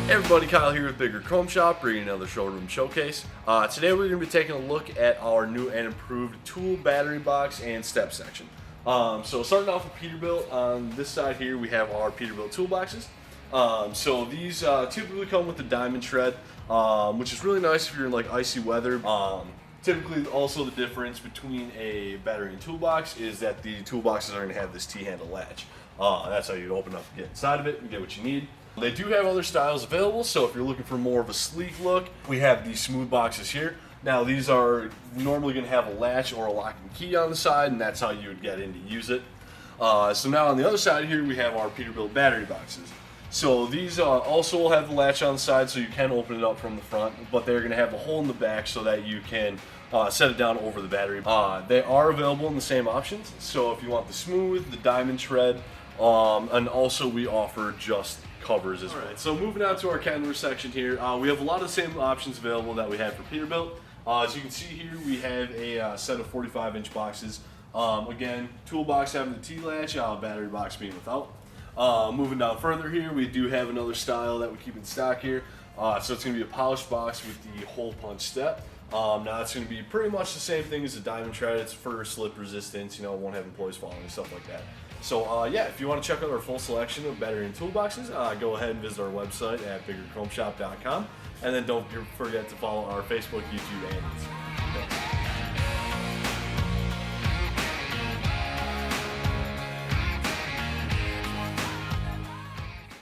Hey everybody, Kyle here with Bigger Chrome Shop, bringing another showroom showcase. Today we're going to be taking a look at our new and improved tool battery box and step section. So starting off with Peterbilt, on this side here we have our Peterbilt toolboxes. So these typically come with the diamond tread, which is really nice if you're in like icy weather. Typically also the difference between a battery and toolbox is that the toolboxes are going to have this T-handle latch. That's how you open up and get inside of it and get what you need. They do have other styles available, so if you're looking for more of a sleek look, we have these smooth boxes here. Now these are normally going to have a latch or a lock and key on the side, and that's how you would get in to use it. So now on the other side here we have our Peterbilt battery boxes. So these also will have the latch on the side, so you can open it up from the front, but they're going to have a hole in the back so that you can set it down over the battery. They are available in the same options, so if you want the smooth, the diamond tread, and also we offer just covers as well. Right, so moving on to our Kenworth section here, we have a lot of the same options available that we had for Peterbilt. As you can see here, we have a set of 45-inch boxes. Again, toolbox having the T-latch, battery box being without. Moving down further here, we do have another style that we keep in stock here. So it's going to be a polished box with the hole punch step. Now it's going to be pretty much the same thing as the diamond tread. It's for slip resistance, you know, won't have employees falling and stuff like that. So yeah, if you want to check out our full selection of battery and toolboxes, go ahead and visit our website at biggerchromeshop.com. And then don't forget to follow our Facebook, YouTube, and Instagram.